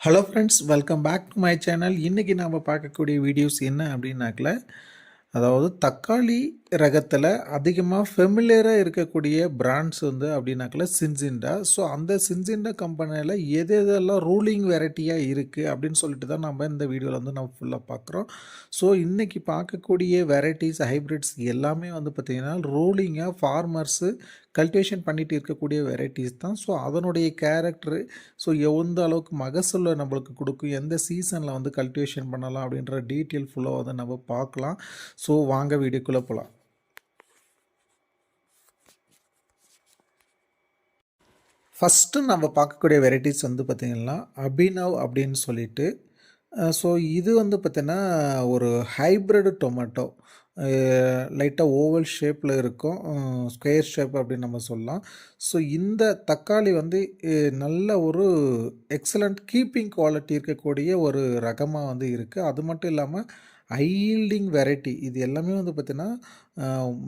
Hello friends, welcome back to my channel. இன்றைக்கி நாம் பார்க்கக்கூடிய வீடியோஸ் என்ன அப்படின்னாக்கல, அதாவது தக்காளி ரகத்தில் அதிகமாக ஃபெமிலியராக இருக்கக்கூடிய பிராண்ட்ஸ் வந்து அப்படின்னாக்கல சின்சிண்டா. ஸோ அந்த சின்சிண்டா கம்பெனியில் எது எதெல்லாம் ரூலிங் வெரைட்டியாக இருக்குது அப்படின்னு சொல்லிட்டு தான் நம்ம இந்த வீடியோவில் வந்து நம்ம ஃபுல்லாக பார்க்குறோம். ஸோ இன்றைக்கி பார்க்கக்கூடிய வெரைட்டிஸ் ஹைப்ரிட்ஸ் எல்லாமே வந்து பார்த்திங்கன்னா ரூலிங்காக ஃபார்மர்ஸு கல்டிவேஷன் பண்ணிட்டு இருக்கக்கூடிய வெரைட்டிஸ் தான். ஸோ அதனுடைய கேரக்டரு, ஸோ எந்த அளவுக்கு மகசூலை நம்மளுக்கு கொடுக்கும், எந்த சீசனில் வந்து கல்டிவேஷன் பண்ணலாம் அப்படின்ற டீட்டெயில் ஃபுல்லாக வந்து நம்ம பார்க்கலாம். ஸோ வாங்க வீடியோக்குள்ளே போகலாம். ஃபஸ்ட்டு நம்ம பார்க்கக்கூடிய வெரைட்டிஸ் வந்து பார்த்திங்கன்னா அபினவ் அப்படின்னு சொல்லிட்டு. ஸோ இது வந்து பார்த்திங்கன்னா ஒரு ஹைப்ரிட் டொமேட்டோ. லைட்டாக ஓவல் ஷேப்பில் இருக்கும், ஸ்கொயர் ஷேப் அப்படின்னு நம்ம சொல்லலாம். ஸோ இந்த தக்காளி வந்து நல்ல ஒரு எக்ஸலண்ட் கீப்பிங் குவாலிட்டி இருக்கக்கூடிய ஒரு ரகமாக வந்து இருக்குது. அது மட்டும் இல்லாமல் ஹை ஈல்டிங் வெரைட்டி. இது எல்லாமே வந்து பார்த்திங்கன்னா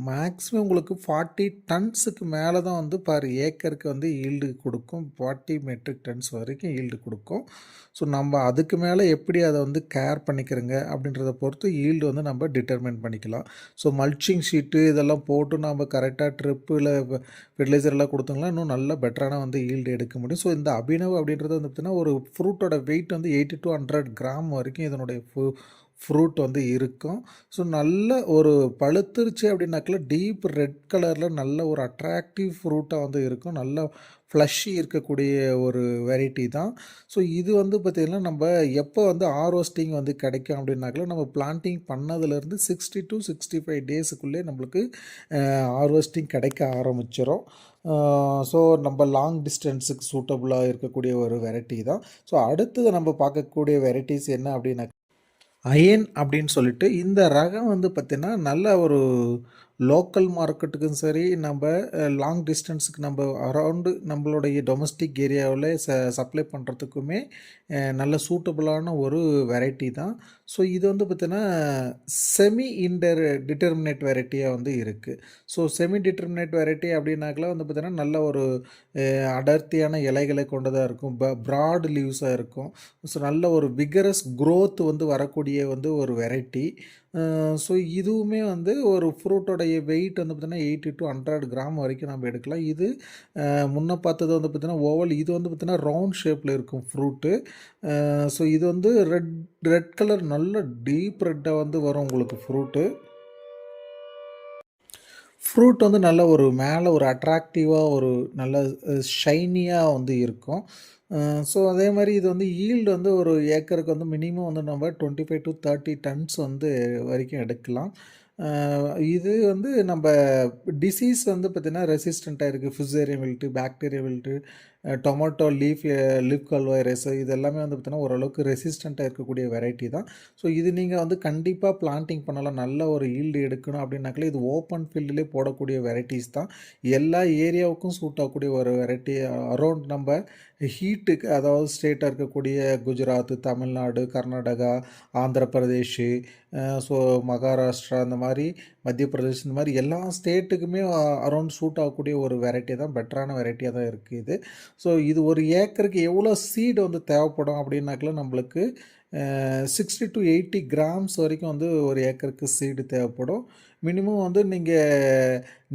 மேக்ஸிமம் உங்களுக்கு 40 டன்ஸுக்கு மேலே தான் வந்து பர் ஏக்கருக்கு வந்து ஈல்டு கொடுக்கும். 40 மெட்ரிக் டன்ஸ் வரைக்கும் ஈல்டு கொடுக்கும். ஸோ நம்ம அதுக்கு மேலே எப்படி அதை வந்து கேர் பண்ணிக்கிறோங்க அப்படின்றத பொறுத்து ஈல்டு வந்து நம்ம டிட்டர்மைன் பண்ணிக்கலாம். ஸோ மல்ச்சிங் ஷீட்டு இதெல்லாம் போட்டு நம்ம கரெக்டாக ட்ரிப்பில் ஃபெர்டிலைசர்லாம் கொடுத்தோம்னா இன்னும் நல்ல பெட்டரான வந்து ஈல்டு எடுக்க முடியும். ஸோ இந்த அபினவ் அப்படின்றது வந்து பார்த்திங்கன்னா ஒரு ஃப்ரூட்டோட வெயிட் வந்து 80 to 100 கிராம் வரைக்கும் இதனுடைய ஃப்ரூட் வந்து இருக்கும். ஸோ நல்ல ஒரு பழுத்துருச்சு அப்படின்னாக்கல டீப் ரெட் கலரில் நல்ல ஒரு அட்ராக்டிவ் ஃப்ரூட்டாக வந்து இருக்கும். நல்ல ஃப்ளஷி இருக்கக்கூடிய ஒரு வெரைட்டி தான். ஸோ இது வந்து பார்த்திங்கன்னா நம்ம எப்போ வந்து ஹார்வெஸ்டிங் வந்து கிடைக்கும் அப்படின்னாக்கல நம்ம பிளான்டிங் பண்ணதுலேருந்து 60 to 65 டேஸுக்குள்ளே நம்மளுக்கு ஹார்வெஸ்டிங் கிடைக்க ஆரம்பிச்சிடும். ஸோ நம்ம லாங் டிஸ்டன்ஸுக்கு சூட்டபுளாக இருக்கக்கூடிய ஒரு வெரைட்டி தான். ஸோ அடுத்தது நம்ம பார்க்கக்கூடிய வெரைட்டிஸ் என்ன அப்படின்னா அயன் அப்படின்னு சொல்லிட்டு இந்த ரகம் வந்து பார்த்திங்கன்னா நல்ல ஒரு லோக்கல் மார்க்கெட்டுக்கும் சரி, நம்ம லாங் டிஸ்டன்ஸுக்கு நம்ம அரவுண்டு நம்மளுடைய டொமஸ்டிக் ஏரியாவில் சப்ளை பண்ணுறதுக்குமே நல்ல சூட்டபுளான ஒரு வெரைட்டி தான். ஸோ இது வந்து பார்த்திங்கன்னா செமி டிட்டர்மினேட் வெரைட்டியாக வந்து இருக்குது. ஸோ செமி டிட்டர்மினேட் வெரைட்டி அப்படின்னாக்கெல்லாம் வந்து பார்த்திங்கன்னா நல்ல ஒரு அடர்த்தியான இலைகளை கொண்டதாக இருக்கும், ப்ராட் லீவ்ஸாக இருக்கும். ஸோ நல்ல ஒரு விகரஸ் க்ரோத் வந்து வரக்கூடிய வந்து ஒரு வெரைட்டி. ஸோ இதுவுமே வந்து ஒரு ஃப்ரூட்டோடைய வெயிட் வந்து பார்த்திங்கன்னா 80 to 100 கிராம் வரைக்கும் நம்ம எடுக்கலாம். இது முன்ன பார்த்தது வந்து பார்த்திங்கன்னா ஓவல், இது வந்து பார்த்திங்கன்னா ரவுண்ட் ஷேப்பில் இருக்கும் ஃப்ரூட்டு. ஸோ இது வந்து ரெட் கலர் நல்ல டீப் ரெட்டாக வந்து வரும் உங்களுக்கு ஃப்ரூட்டு. ஃப்ரூட் வந்து நல்ல ஒரு மேலே ஒரு அட்ராக்டிவாக ஒரு நல்ல ஷைனியாக வந்து இருக்கும். ஸோ அதே மாதிரி இது வந்து ஈல்டு வந்து ஒரு ஏக்கருக்கு வந்து மினிமம் வந்து நம்ம 25 to 30 டன்ஸ் வந்து வரைக்கும் எடுக்கலாம். இது வந்து நம்ம டிசீஸ் வந்து பார்த்திங்கன்னா ரெசிஸ்டண்ட்டாக இருக்குது. Fusarium wilt, bacteria wilt, tomato leaf கல் வைரஸ் இது எல்லாமே வந்து பார்த்திங்கன்னா ஓரளவுக்கு ரெசிஸ்டண்ட்டாக இருக்கக்கூடிய வெரைட்டி தான். ஸோ இது நீங்கள் வந்து கண்டிப்பாக பிளான்டிங் பண்ணலாம். நல்ல ஒரு ஈல்டு எடுக்கணும் அப்படின்னாக்கல இது ஓப்பன் ஃபீல்டுலேயே போடக்கூடிய வெரைட்டிஸ் தான். எல்லா ஏரியாவுக்கும் சூட் ஆகக்கூடிய ஒரு வெரைட்டி. அரௌண்ட் நம்ம ஹீட்டுக்கு, அதாவது ஸ்டேட்டாக இருக்கக்கூடிய குஜராத், தமிழ்நாடு, கர்நாடகா, ஆந்திர பிரதேஷ், ஸோ மகாராஷ்டிரா, இந்த மாதிரி மத்திய பிரதேஷ், இந்த மாதிரி எல்லா ஸ்டேட்டுக்குமே அரௌண்ட் சூட் ஆகக்கூடிய ஒரு வெரைட்டி தான், பெட்டரான வெரைட்டியாக தான் இருக்குது இது. ஸோ இது ஒரு ஏக்கருக்கு எவ்வளோ சீடு வந்து தேவைப்படும் அப்படின்னாக்கல நம்மளுக்கு 60 to 80 கிராம்ஸ் வரைக்கும் வந்து ஒரு ஏக்கருக்கு சீடு தேவைப்படும். மினிமம் வந்து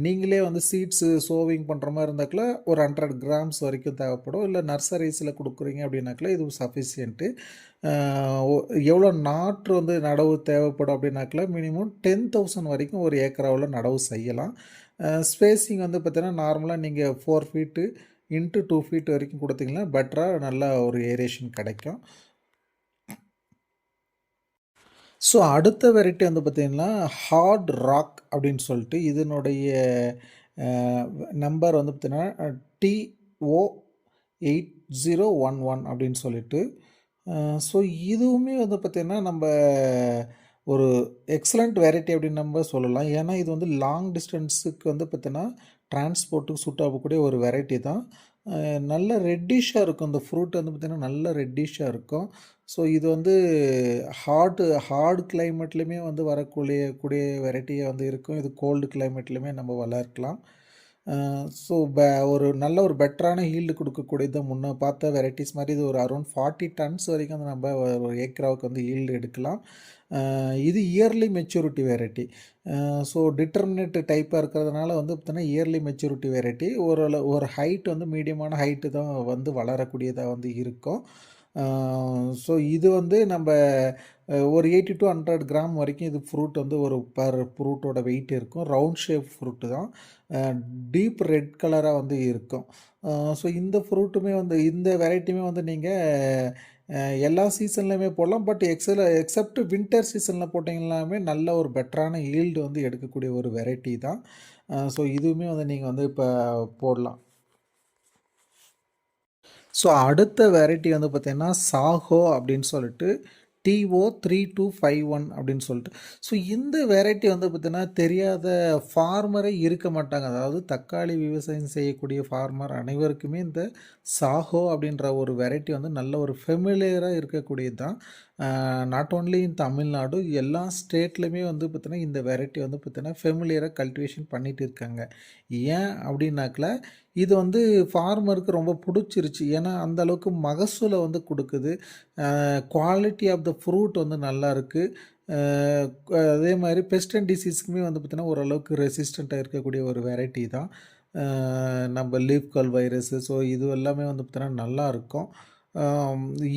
நீங்களே வந்து சீட்ஸு சோவிங் பண்ணுற மாதிரி இருந்தாக்கல ஒரு 100 கிராம்ஸ் வரைக்கும் தேவைப்படும். இல்லை நர்சரிஸில் கொடுக்குறீங்க அப்படின்னாக்கல இது சஃபிஷியன்ட்டு. எவ்வளோ நாற்று வந்து நடவு தேவைப்படும் அப்படின்னாக்கல மினிமம் 10,000 வரைக்கும் ஒரு ஏக்கராவில் நடவு செய்யலாம். ஸ்பேஸிங் வந்து பார்த்தீங்கன்னா நார்மலாக நீங்கள் 4 ஃபீட்டு இன்ட்டு 2 ஃபீட் வரைக்கும் கொடுத்தீங்கன்னா பெட்டராக நல்லா ஒரு ஏரேஷன் கிடைக்கும். ஸோ அடுத்த வெரைட்டி வந்து பார்த்திங்கன்னா ஹார்ட் ராக் அப்படின்னு சொல்லிட்டு இதனுடைய நம்பர் வந்து பார்த்திங்கன்னா TO8011 அப்படின்னு சொல்லிட்டு. ஸோ இதுவுமே வந்து பார்த்திங்கன்னா நம்ம ஒரு எக்ஸலண்ட் வெரைட்டி அப்படின்னு நம்ம சொல்லலாம். ஏன்னா இது வந்து லாங் டிஸ்டன்ஸுக்கு வந்து பார்த்திங்கன்னா டிரான்ஸ்போர்ட்டுக்கு சூட் ஆகக்கூடிய ஒரு வெரைட்டி தான். நல்ல ரெட்டிஷாக இருக்கும் இந்த ஃப்ரூட் வந்து பார்த்திங்கன்னா நல்ல ரெட்டிஷாக இருக்கும். ஸோ இது வந்து ஹார்டு கிளைமேட்லேயுமே வந்து வரக்கூடிய வெரைட்டியாக வந்து இருக்கும். இது கோல்டு கிளைமேட்லேயுமே நம்ம வளர்க்கலாம். ஸோ ஒரு நல்ல ஒரு பெட்டரான ஈல்டு கொடுக்கக்கூடியது முன்ன பார்த்த வெரைட்டிஸ் மாதிரி இது ஒரு அரௌண்ட் 40 டன்ஸ் வரைக்கும் வந்து நம்ம ஒரு ஏக்கராவுக்கு வந்து ஈல்டு எடுக்கலாம். இது early maturity variety. So determinate டைப்பாக இருக்கிறதுனால வந்து பார்த்தீங்கன்னா இயர்லி மெச்சூரிட்டி வெரைட்டி ஒரு ஹைட் வந்து மீடியமான ஹைட்டு தான் வந்து வளரக்கூடியதாக வந்து இருக்கும். ஸோ இது வந்து நம்ம ஒரு 80 to 100 கிராம் வரைக்கும் இது ஃப்ரூட் வந்து ஒரு பர் ஃப்ரூட்டோட வெயிட் இருக்கும். ரவுண்ட் ஷேப் ஃப்ரூட்டு தான். டீப் ரெட் கலராக வந்து இருக்கும். ஸோ இந்த ஃப்ரூட்டுமே வந்து இந்த வெரைட்டியுமே வந்து நீங்கள் எல்லா சீசன்லையுமே போடலாம். பட் எக்ஸப்ட் வின்டர் சீசனில் போட்டிங்கனாலுமே நல்ல ஒரு பெட்டரான ஈல்டு வந்து எடுக்கக்கூடிய ஒரு வெரைட்டி தான். ஸோ இதுவுமே வந்து நீங்கள் வந்து இப்போ போடலாம். ஸோ அடுத்த வெரைட்டி வந்து பார்த்தீங்கன்னா சாஹோ அப்படின்னு சொல்லிட்டு TO3251 அப்படின்னு சொல்லிட்டு. ஸோ இந்த வெரைட்டி வந்து பார்த்தீங்கன்னா தெரியாத ஃபார்மரே இருக்க மாட்டாங்க. அதாவது தக்காளி விவசாயம் செய்யக்கூடிய ஃபார்மர் அனைவருக்குமே இந்த சாஹோ அப்படின்ற ஒரு வெரைட்டி வந்து நல்ல ஒரு ஃபெமிலியராக இருக்கக்கூடியது தான். நாட் ஓன்லி இன் தமிழ்நாடு, எல்லா ஸ்டேட்லையுமே வந்து பார்த்தீங்கன்னா இந்த வெரைட்டி வந்து பார்த்தீங்கன்னா ஃபெமிலியராக கல்டிவேஷன் பண்ணிட்டு இருக்காங்க. ஏன் அப்படின்னாக்கல இது வந்து ஃபார்மருக்கு ரொம்ப பிடிச்சிருச்சு. ஏன்னா அந்த அளவுக்கு மகசூலை வந்து கொடுக்குது. குவாலிட்டி ஆஃப் த ஃப்ரூட் வந்து நல்லாயிருக்கு. அதே மாதிரி பெஸ்ட் அண்ட் டிசீஸ்க்குமே வந்து பார்த்திங்கன்னா ஓரளவுக்கு ரெசிஸ்டண்ட்டாக இருக்கக்கூடிய ஒரு வெரைட்டி தான். நம்ம லீஃப் கல் வைரஸு ஸோ இது எல்லாமே வந்து பார்த்திங்கன்னா நல்லாயிருக்கும்.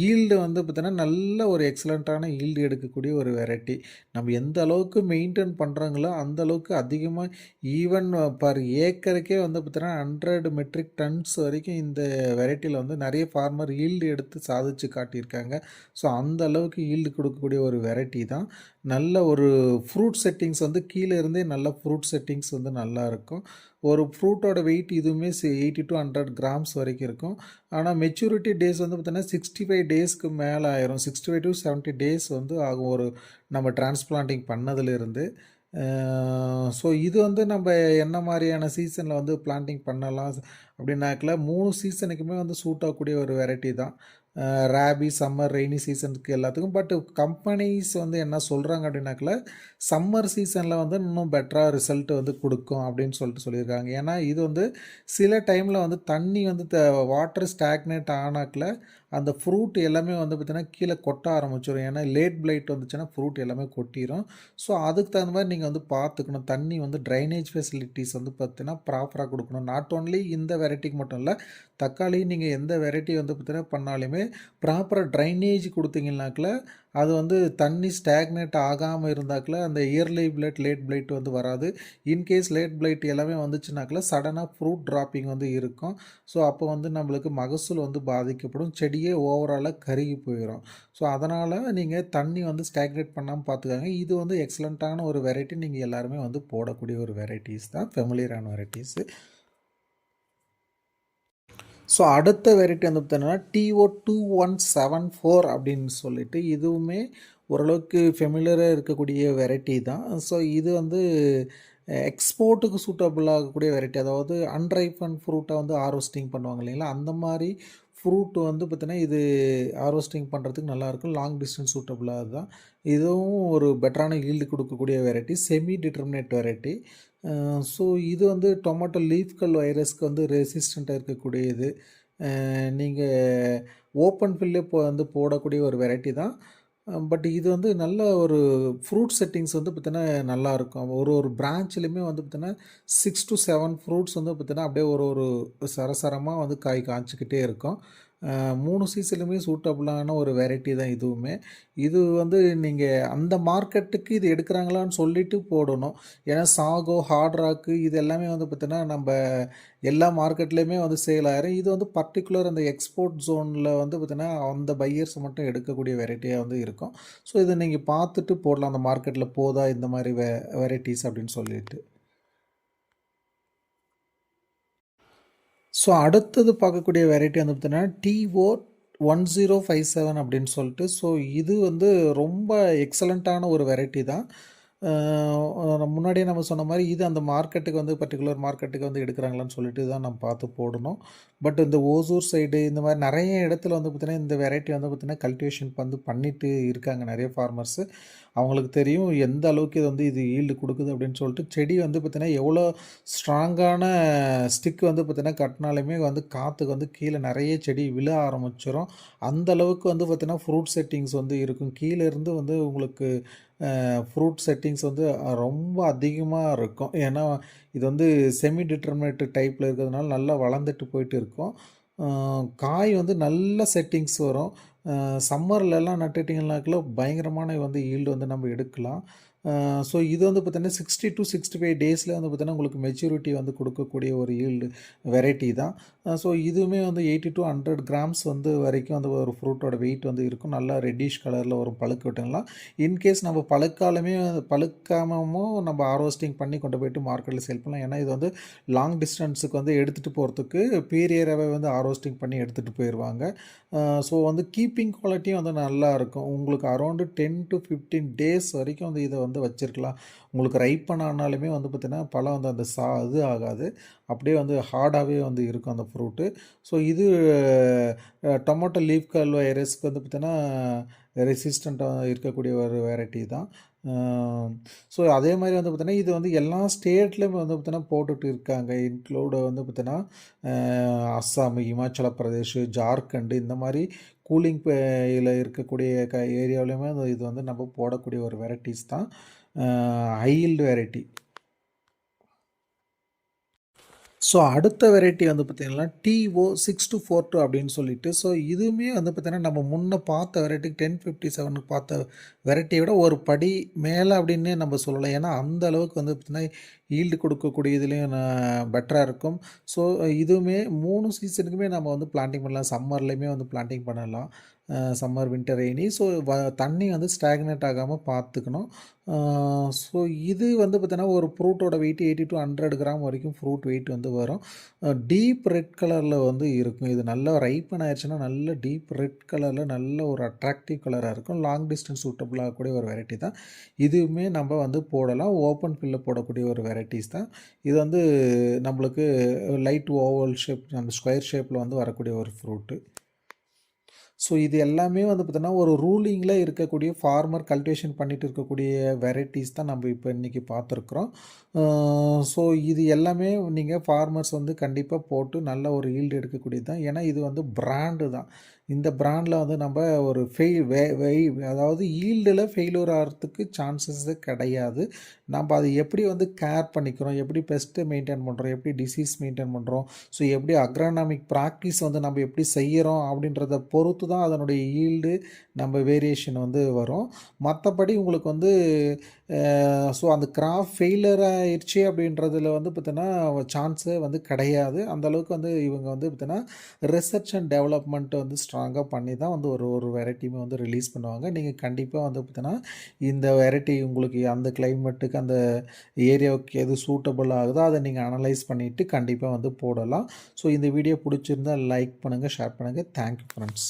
ஈல்டு வந்து பார்த்தீங்கன்னா நல்ல ஒரு எக்ஸலண்ட்டான ஈல்டு எடுக்கக்கூடிய ஒரு வெரைட்டி. நம்ம எந்த அளவுக்கு மெயின்டைன் பண்ணுறாங்களோ அந்த அளவுக்கு அதிகமாக ஈவன் பர் ஏக்கருக்கே வந்து பார்த்தீங்கன்னா 100 மெட்ரிக் டன்ஸ் வரைக்கும் இந்த வெரைட்டியில் வந்து நிறைய ஃபார்மர் ஈல்டு எடுத்து சாதிச்சு காட்டியிருக்காங்க. ஸோ அந்த அளவுக்கு ஈல்டு கொடுக்கக்கூடிய ஒரு வெரைட்டி தான். நல்ல ஒரு ஃப்ரூட் செட்டிங்ஸ் வந்து கீழே இருந்தே நல்ல ஃப்ரூட் செட்டிங்ஸ் வந்து நல்லாயிருக்கும். ஒரு ஃப்ரூட்டோட வெயிட் இதுவுமே 80 to 100 கிராம்ஸ் வரைக்கும் இருக்கும். ஆனால் மெச்சூரிட்டி டேஸ் வந்து பார்த்தீங்கன்னா 65 டேஸ்க்கு மேலே ஆயிரும். 65 to 70 டேஸ் வந்து ஆகும் ஒரு நம்ம டிரான்ஸ்பிளான்டிங் பண்ணதுலேருந்து. ஸோ இது வந்து நம்ம என்ன மாதிரியான சீசனில் வந்து பிளான்டிங் பண்ணலாம் அப்படின்னாக்கல 3 சீசனுக்குமே வந்து சூட் ஆகக்கூடிய ஒரு வெரைட்டி தான். ராபி, சம்மர், ரெய்னி சீசனுக்கு எல்லாத்துக்கும். பட் கம்பெனிஸ் வந்து என்ன சொல்கிறாங்க அப்படின்னாக்கல சம்மர் சீசனில் வந்து இன்னும் பெட்டராக ரிசல்ட் வந்து கொடுக்கும் அப்படின்னு சொல்லியிருக்காங்க. ஏன்னா இது வந்து சில டைமில் வந்து தண்ணி வந்து வாட்டர் ஸ்டாக்னேட் ஆனாக்கில் அந்த ஃப்ரூட் எல்லாமே வந்து பார்த்திங்கன்னா கீழே கொட்ட ஆரம்பிச்சிடும். ஏன்னா லேட் பிளைட் வந்துச்சுன்னா ஃப்ரூட் எல்லாமே கொட்டிடும். ஸோ அதுக்கு தகுந்த மாதிரி நீங்கள் வந்து பார்த்துக்கணும். தண்ணி வந்து ட்ரைனேஜ் ஃபெசிலிட்டிஸ் வந்து பார்த்திங்கன்னா ப்ராப்பராக கொடுக்கணும். நாட் ஓன்லி இந்த வெரைட்டிக்கு மட்டும் இல்லை, தக்காளி நீங்கள் எந்த வெரைட்டி வந்து பார்த்திங்கன்னா பண்ணாலுமே ப்ராப்பராக ட்ரைனேஜ் கொடுத்தீங்கன்னாக்கில் அது வந்து தண்ணி ஸ்டாக்னேட் ஆகாமல் இருந்தாக்கில் அந்த இயர்லி பிளைட் லேட் பிளைட் வந்து வராது. இன்கேஸ் லேட் பிளைட் எல்லாமே வந்துச்சுனாக்கில் சடனாக ஃப்ரூட் ட்ராப்பிங் வந்து இருக்கும். ஸோ அப்போ வந்து நம்மளுக்கு மகசூல் வந்து பாதிக்கப்படும். செடியே ஓவராலாக கருகி போயிடும். ஸோ அதனால் நீங்கள் தண்ணி வந்து ஸ்டாக்னேட் பண்ணாமல் பார்த்துக்காங்க. இது வந்து எக்ஸலண்ட்டான ஒரு வெரைட்டி. நீங்கள் எல்லாருமே வந்து போடக்கூடிய ஒரு வெரைட்டிஸ் தான், ஃபெமிலியரான வெரைட்டிஸு. ஸோ அடுத்த வெரைட்டி வந்து பார்த்தீங்கன்னா TO2174 அப்படின்னு சொல்லிட்டு இதுவுமே ஓரளவுக்கு ஃபெமிலியராக இருக்கக்கூடிய வெரைட்டி தான். ஸோ இது வந்து எக்ஸ்போர்ட்டுக்கு சூட்டபிள் ஆகக்கூடிய வெரைட்டி. அதாவது அன்ரைப்பன் ஃப்ரூட்டை வந்து ஹார்வெஸ்டிங் பண்ணுவாங்க இல்லைங்களா, அந்த மாதிரி ஃப்ரூட் வந்து பார்த்திங்கன்னா இது ஹார்வெஸ்டிங் பண்ணுறதுக்கு நல்லாயிருக்கும். லாங் டிஸ்டன்ஸ் சூட்டபுளாக தான். இதுவும் ஒரு பெட்டரான ஈல்டு கொடுக்கக்கூடிய variety, semi determinate variety. So இது வந்து டொமேட்டோ லீஃப் கல் வைரஸ்க்கு வந்து ரெசிஸ்டண்ட்டாக இருக்கக்கூடியது. நீங்கள் ஓப்பன் ஃபில்லே வந்து போடக்கூடிய ஒரு வெரைட்டி தான். பட் இது வந்து நல்ல ஒரு ஃப்ரூட் செட்டிங்ஸ் வந்து பார்த்திங்கன்னா நல்லாயிருக்கும். ஒரு பிரான்ச்லேயுமே வந்து பார்த்திங்கன்னா 6 to 7 ஃப்ரூட்ஸ் வந்து பார்த்திங்கன்னா அப்படியே ஒரு சரசரமாக வந்து காய் காய்ச்சிக்கிட்டே இருக்கும். 3 சீசன்லையுமே சூட்டபுளான ஒரு வெரைட்டி தான் இதுவுமே. இது வந்து நீங்கள் அந்த மார்க்கெட்டுக்கு இது எடுக்கிறாங்களான்னு சொல்லிட்டு போடணும். ஏன்னா சாகோ, ஹார்ட் ராக்கு இது எல்லாமே வந்து பார்த்திங்கன்னா நம்ம எல்லா மார்க்கெட்லேயுமே வந்து சேல் ஆயிரும். இது வந்து பர்டிகுலர் அந்த எக்ஸ்போர்ட் ஜோனில் வந்து பார்த்திங்கன்னா அந்த பையர்ஸ் மட்டும் எடுக்கக்கூடிய வெரைட்டியாக வந்து இருக்கும். ஸோ இதை நீங்கள் பார்த்துட்டு போடலாம், அந்த மார்க்கெட்டில் போதா இந்த மாதிரி வெரைட்டிஸ் அப்படின்னு சொல்லிட்டு. ஸோ அடுத்தது பார்க்கக்கூடிய வெரைட்டி வந்து பார்த்தீங்கன்னா TO1057 அப்படின்னு சொல்லிட்டு. ஸோ இது வந்து ரொம்ப எக்ஸலண்ட்டான ஒரு வெரைட்டி தான். முன்னாடியே நம்ம சொன்ன மாதிரி இது அந்த மார்க்கெட்டுக்கு வந்து பர்டிகுலர் மார்க்கெட்டுக்கு வந்து எடுக்கிறாங்களான்னு சொல்லிட்டு தான் நம்ம பார்த்து போடணும். பட் இந்த ஓசூர் சைடு இந்த மாதிரி நிறைய இடத்துல வந்து பார்த்திங்கன்னா இந்த வெரைட்டி வந்து பார்த்திங்கன்னா கல்டிவேஷன் வந்து பண்ணிட்டு இருக்காங்க நிறைய ஃபார்மர்ஸு. அவங்களுக்கு தெரியும் எந்த அளவுக்கு இது ஈல்டு கொடுக்குது அப்படின்னு சொல்லிட்டு. செடி பார்த்தீங்கன்னா எவ்வளோ ஸ்ட்ராங்கான ஸ்டிக் பார்த்தீங்கன்னா கட்டினாலுமே காற்றுக்கு கீழே நிறைய செடி விழ ஆரம்பிச்சிடும். அந்த அளவுக்கு பார்த்தீங்கன்னா ஃப்ரூட் செட்டிங்ஸ் இருக்கும். கீழே இருந்து உங்களுக்கு ஃப்ரூட் செட்டிங்ஸ் ரொம்ப அதிகமாக இருக்கும். ஏன்னா இது செமி டிட்டர்மினேட் டைப்பில் இருக்கிறதுனால நல்லா வளர்ந்துட்டு போயிட்டு இருக்கும். காய் நல்ல செட்டிங்ஸ் வரும். சம்மர்லலாம் நட்டுட்டிங்கனாக்குள்ள பயங்கரமான ஈல்டு நம்ம எடுக்கலாம். ஸோ இது பார்த்தீங்கன்னா 60 to 65 டேஸில் பார்த்தீங்கன்னா உங்களுக்கு மெச்சூரிட்டி கொடுக்கக்கூடிய ஒரு ஈல்டு வெரைட்டி தான். ஸோ இதுவுமே 80 to 100 கிராம்ஸ் வரைக்கும் ஒரு ஃப்ரூட்டோட வெயிட் இருக்கும். நல்லா ரெட்டிஷ் கலரில் வரும் பழுக்க விட்டுங்களாம். இன்கேஸ் நம்ம பழுக்காமமும் நம்ம ஹார்வெஸ்டிங் பண்ணி கொண்டு போயிட்டு மார்க்கெட்டில் சேல் பண்ணலாம். ஏன்னா இது லாங் டிஸ்டன்ஸுக்கு எடுத்துகிட்டு போகிறதுக்கு பீரியராகவே ஹார்வெஸ்டிங் பண்ணி எடுத்துகிட்டு போயிடுவாங்க. ஸோ கீப்பிங் குவாலிட்டியும் நல்லா இருக்கும். உங்களுக்கு அரௌண்டு 10 to 15 டேஸ் வரைக்கும் இதை வச்சுருக்கலாம். உங்களுக்கு ரைப்பன் ஆனாலுமே பார்த்தீங்கன்னா பழம் அந்த இது ஆகாது. அப்படியே ஹார்டாகவே இருக்கும் அந்த ஃப்ரூட்டு. ஸோ இது டொமேட்டோ லீஃப் கர்ல் வைரஸ்க்கு பார்த்தீங்கன்னா ரெசிஸ்டண்ட்டாக இருக்கக்கூடிய ஒரு வெரைட்டி தான். ஸோ அதே மாதிரி பார்த்தீங்கன்னா இது எல்லா ஸ்டேட்லேயும் பார்த்தீங்கன்னா போட்டுட்டு இருக்காங்க. இன்க்ளூடு பார்த்தீங்கன்னா அஸ்ஸாம், இமாச்சல பிரதேஷ், ஜார்க்கண்டு இந்த மாதிரி கூலிங் இதில் இருக்கக்கூடிய ஏரியாவிலையுமே இது நம்ம போடக்கூடிய ஒரு வெரைட்டிஸ் தான் ஹை ஈல்டு வெரைட்டி. ஸோ அடுத்த வெரைட்டி பார்த்திங்கன்னா TO6242 அப்படின்னு சொல்லிட்டு. ஸோ இதுவுமே பார்த்திங்கன்னா நம்ம முன்னே பார்த்த வெரைட்டிக்கு 1057 பார்த்த வெரைட்டியை விட ஒரு படி மேலே அப்படின்னே நம்ம சொல்லலாம். ஏன்னா அந்த அளவுக்கு பார்த்திங்கன்னா ஈல்டு கொடுக்கக்கூடிய இதுலேயும் பெட்டராக இருக்கும். ஸோ இதுவுமே 3 சீசனுக்குமே நம்ம பிளான்டிங் பண்ணலாம். சம்மர்லேயுமே பிளான்டிங் பண்ணலாம். Summer, winter, rainy. ஸோ தண்ணி ஸ்டாக்னேட் ஆகாமல் பார்த்துக்கணும். ஸோ இது பார்த்தீங்கன்னா ஒரு ஃப்ரூட்டோட வெயிட் 80 to 100 கிராம் வரைக்கும் ஃப்ரூட் வெயிட் வரும். டீப் ரெட் கலரில் இருக்கும். இது நல்லா ரைப்பன் ஆயிடுச்சுன்னா நல்ல டீப் ரெட் கலரில் நல்ல ஒரு அட்ராக்டிவ் கலராக இருக்கும். லாங் டிஸ்டன்ஸ் சூட்டபிள் ஆகக்கூடிய ஒரு வெரைட்டி தான். இதுவுமே நம்ம போடலாம். ஓப்பன் ஃபில்லில் போடக்கூடிய ஒரு வெரைட்டிஸ் தான். இது நம்மளுக்கு லைட் ஓவல் ஷேப், நம்ம ஸ்கொயர் ஷேப்பில் வரக்கூடிய ஒரு ஃப்ரூட்டு. ஸோ இது எல்லாமே பார்த்தீங்கன்னா ஒரு ரூலிங்கில் இருக்கக்கூடிய ஃபார்மர் கல்டிவேஷன் பண்ணிட்டு இருக்கக்கூடிய வெரைட்டிஸ் தான் நம்ம இப்போ இன்றைக்கி பார்த்துருக்குறோம். ஸோ இது எல்லாமே நீங்கள் ஃபார்மர்ஸ் கண்டிப்பாக போட்டு நல்ல ஒரு ஈல்டு எடுக்கக்கூடியது தான். ஏன்னா இது பிராண்டு தான். இந்த பிராண்டில் நம்ம ஒரு அதாவது ஈல்டில் ஃபெயிலியர் ஆகிறதுக்கு சான்சஸ்ஸே கிடையாது. நம்ம அதை எப்படி கேர் பண்ணிக்கிறோம், எப்படி பெஸ்ட்டு மெயின்டைன் பண்ணுறோம், எப்படி டிசீஸ் மெயின்டைன் பண்ணுறோம், ஸோ எப்படி அக்ரானமிக் ப்ராக்டிஸ் நம்ம எப்படி செய்கிறோம் அப்படின்றத பொறுத்து தான் அதனுடைய ஈல்டு நம்ம வேரியேஷன் வரும். மற்றபடி உங்களுக்கு ஸோ அந்த கிராப் ஃபெயிலியர் ஆயிடுச்சு அப்படின்றதுல பார்த்தீங்கன்னா சான்ஸே கிடையாது. அந்தளவுக்கு இவங்க பார்த்தீங்கன்னா ரிசர்ச் அண்ட் டெவலப்மெண்ட் ஸ்ட்ராங்காக பண்ணி தான் ஒரு வெரைட்டியுமே ரிலீஸ் பண்ணுவாங்க. நீங்கள் கண்டிப்பாக பார்த்தீங்கன்னா இந்த வெரைட்டி உங்களுக்கு அந்த கிளைமேட்டுக்கு அந்த ஏரியாவுக்கு எது சூட்டபுள் ஆகுதோ அதை நீங்கள் அனலைஸ் பண்ணிவிட்டு கண்டிப்பாக போடலாம். ஸோ இந்த வீடியோ பிடிச்சிருந்தால் லைக் பண்ணுங்கள், ஷேர் பண்ணுங்கள். Thank you friends.